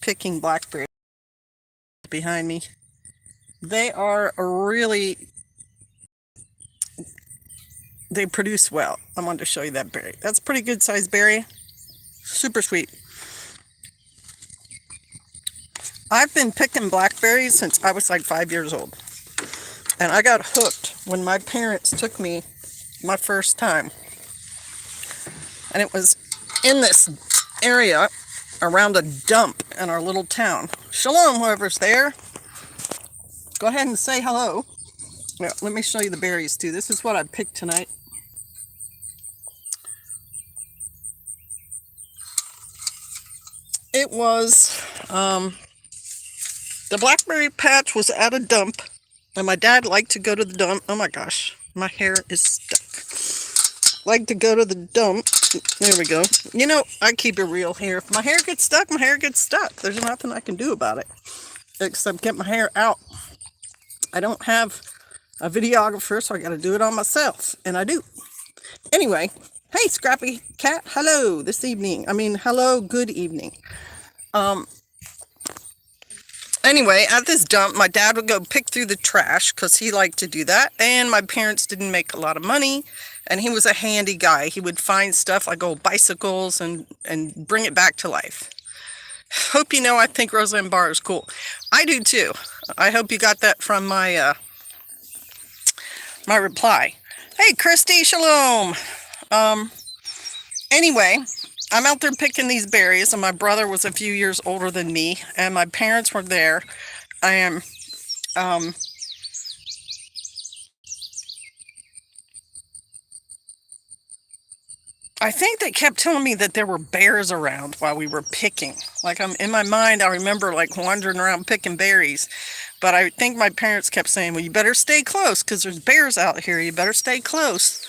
picking blackberries behind me. They are they produce well. I wanted to show you that berry. That's a pretty good sized berry. Super sweet. I've been picking blackberries since I was like 5 years old. And I got hooked when my parents took me my first time. And it was in this area around a dump in our little town. Shalom, whoever's there. Go ahead and say hello. Yeah, let me show you the berries too. This is what I picked tonight. It was, the blackberry patch was at a dump, and my dad liked to go to the dump. Oh my gosh, my hair is stuck. Like to go to the dump. There we go. You know, I keep it real here. If my hair gets stuck, my hair gets stuck. There's nothing I can do about it, except get my hair out. I don't have a videographer, so I got to do it on myself, and I do. Anyway, hey, Scrappy Cat, hello this evening. Hello, good evening. Anyway, at this dump, my dad would go pick through the trash because he liked to do that, and my parents didn't make a lot of money, and he was a handy guy. He would find stuff like old bicycles and bring it back to life. Hope you know I think Roseland Bar is cool. I do too. I hope you got that from my my reply. Hey, Christy, shalom. Anyway, I'm out there picking these berries, and my brother was a few years older than me, and my parents were there. I am, I think they kept telling me that there were bears around while we were picking. Like, in my mind, I remember like wandering around picking berries, but I think my parents kept saying, well, you better stay close because there's bears out here. You better stay close.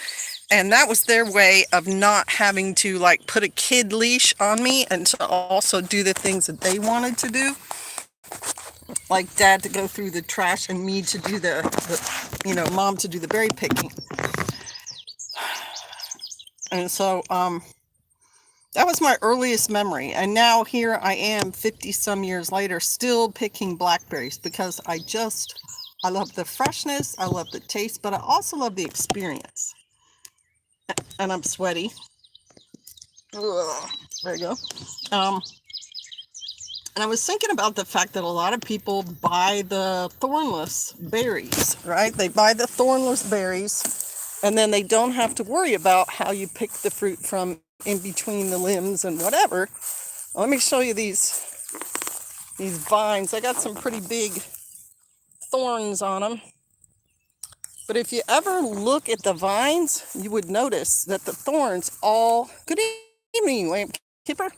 And that was their way of not having to like put a kid leash on me and to also do the things that they wanted to do. Like dad to go through the trash and me to do mom to do the berry picking. And so that was my earliest memory. And now here I am 50 some years later still picking blackberries because I love the freshness, I love the taste, but I also love the experience. And I'm sweaty. Ugh, there you go. And I was thinking about the fact that a lot of people buy the thornless berries, right? They buy the thornless berries, and then they don't have to worry about how you pick the fruit from in between the limbs and whatever. Let me show you these vines. I got some pretty big thorns on them. But if you ever look at the vines, you would notice that the thorns all... Good evening, Lampkeeper.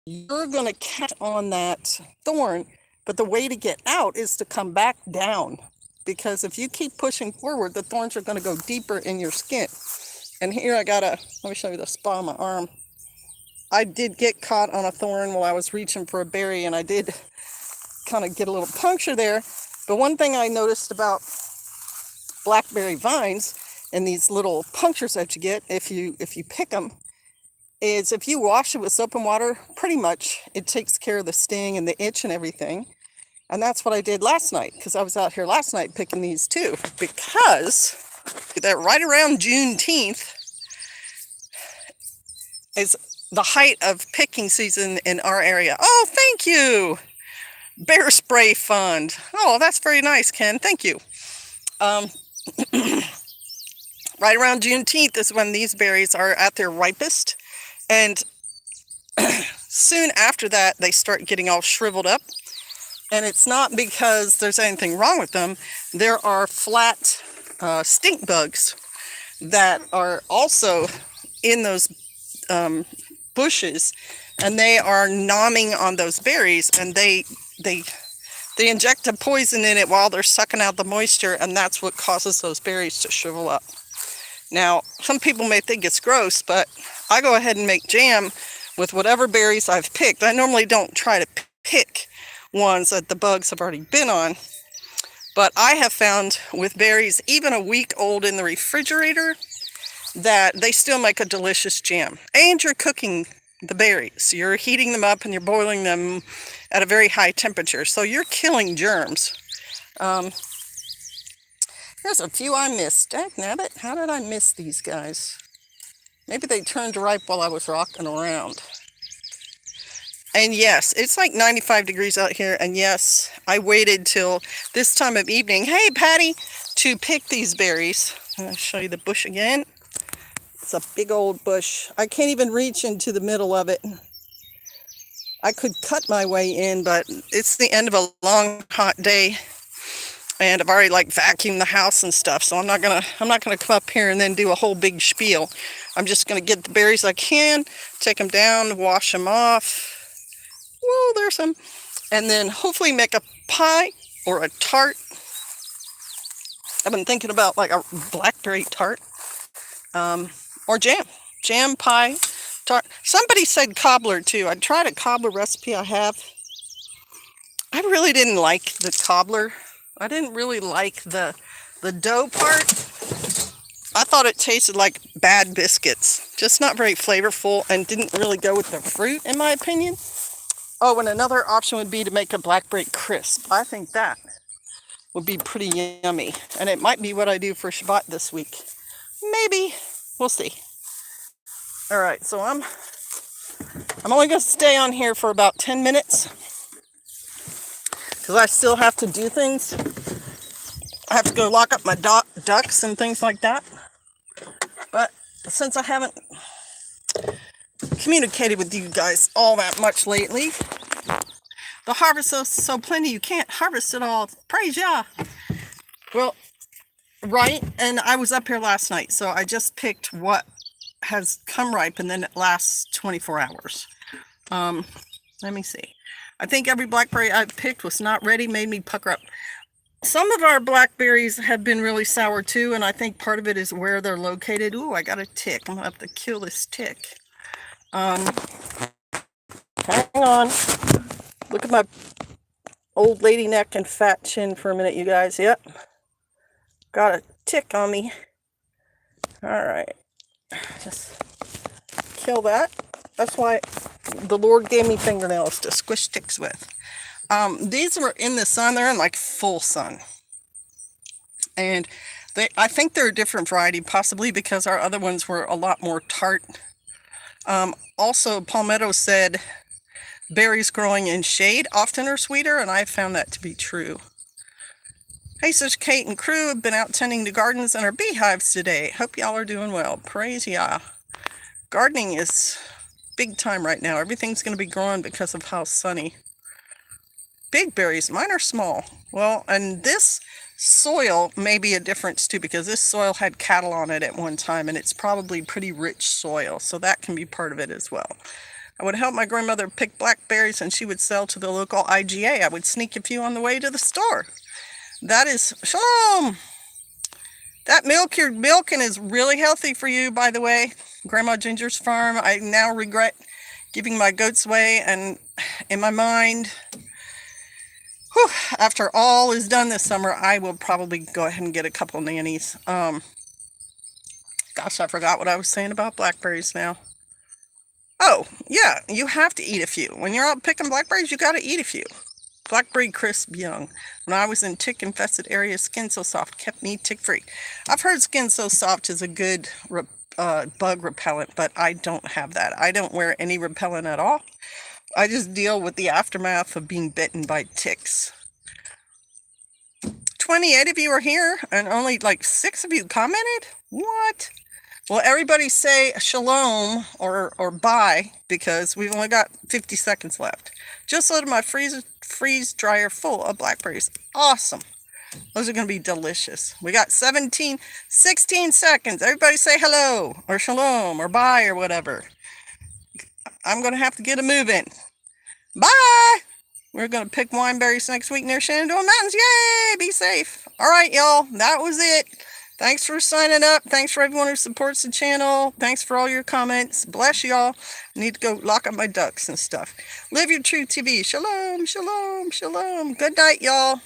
You're going to catch on that thorn, but the way to get out is to come back down. Because if you keep pushing forward, the thorns are going to go deeper in your skin. And here let me show you the spot on my arm. I did get caught on a thorn while I was reaching for a berry, and I did kind of get a little puncture there. But one thing I noticed about blackberry vines and these little punctures that you get if you pick them is if you wash it with soap and water, pretty much it takes care of the sting and the itch and everything. And that's what I did last night, because I was out here last night picking these too, because that right around Juneteenth is the height of picking season in our area. Oh, thank you, Bear Spray Fund. Oh, that's very nice, Ken. Thank you. Right around Juneteenth is when these berries are at their ripest, and soon after that they start getting all shriveled up. And it's not because there's anything wrong with them. There are flat stink bugs that are also in those bushes, and they are nomming on those berries, and they inject a poison in it while they're sucking out the moisture, and that's what causes those berries to shrivel up. Now, some people may think it's gross, but I go ahead and make jam with whatever berries I've picked. I normally don't try to pick ones that the bugs have already been on, but I have found with berries even a week old in the refrigerator that they still make a delicious jam. And you're cooking the berries. You're heating them up and you're boiling them at a very high temperature. So you're killing germs. Um, There's a few I missed. Dagnabbit, how did I miss these guys? Maybe they turned ripe while I was rocking around. And yes, it's like 95 degrees out here. And yes, I waited till this time of evening. Hey, Patty, to pick these berries. I'll show you the bush again. It's a big old bush. I can't even reach into the middle of it. I could cut my way in, but it's the end of a long, hot day. And I've already like vacuumed the house and stuff. So I'm not gonna come up here and then do a whole big spiel. I'm just gonna get the berries I can, take them down, wash them off. Whoa, there's some. And then hopefully make a pie or a tart. I've been thinking about like a blackberry tart. Or jam pie, tart. Somebody said cobbler too. I tried a cobbler recipe I have. I really didn't like the cobbler. I didn't really like the dough part. I thought it tasted like bad biscuits. Just not very flavorful and didn't really go with the fruit in my opinion. Oh, and another option would be to make a blackberry crisp. I think that would be pretty yummy. And it might be what I do for Shabbat this week. Maybe. We'll see. All right, so I'm only going to stay on here for about 10 minutes because I still have to do things. I have to go lock up my ducks and things like that. But since I haven't communicated with you guys all that much lately, the harvest is so plenty you can't harvest it all. Praise Yah. Well, right, and I was up here last night, so I just picked what has come ripe, and then it lasts 24 hours. Let me see. I think every blackberry I picked was not ready, made me pucker up. Some of our blackberries have been really sour too, and I think part of it is where they're located. Ooh, I got a tick. I'm gonna have to kill this tick. Hang on. Look at my old lady neck and fat chin for a minute, you guys. Yep. Got a tick on me. All right. Just kill that. That's why the Lord gave me fingernails to squish ticks with. These were in the sun. They're in like full sun. And I think they're a different variety, possibly because our other ones were a lot more tart. Also, Palmetto said berries growing in shade often are sweeter, and I found that to be true. Hey, Sister Kate and crew have been out tending the gardens and our beehives today. Hope y'all are doing well. Praise Yah. Gardening is big time right now. Everything's going to be growing because of how sunny. Big berries. Mine are small. Well, and this soil may be a difference too, because this soil had cattle on it at one time, and it's probably pretty rich soil, so that can be part of it as well. I would help my grandmother pick blackberries, and she would sell to the local IGA. I would sneak a few on the way to the store. That is shalom. That milk you're milking is really healthy for you, by the way. Grandma Ginger's farm. I now regret giving my goats away, and in my mind, after all is done this summer, I will probably go ahead and get a couple of nannies. Gosh, I forgot what I was saying about blackberries now. Oh, yeah, you have to eat a few. When you're out picking blackberries, you got to eat a few. Blackberry crisp young. When I was in tick-infested areas, Skin So Soft kept me tick-free. I've heard Skin So Soft is a good bug repellent, but I don't have that. I don't wear any repellent at all. I just deal with the aftermath of being bitten by ticks. 28 of you are here, and only like 6 of you commented? What? Well, everybody say shalom or bye, because we've only got 50 seconds left. Just loaded my freeze dryer full of blackberries. Awesome. Those are going to be delicious. We got 16 seconds. Everybody say hello or shalom or bye or whatever. I'm going to have to get a move in. Bye. We're going to pick wineberries next week near Shenandoah Mountains. Yay! Be safe. All right, y'all. That was it. Thanks for signing up. Thanks for everyone who supports the channel. Thanks for all your comments. Bless y'all. I need to go lock up my ducks and stuff. Live your truth TV. Shalom, shalom, shalom. Good night, y'all.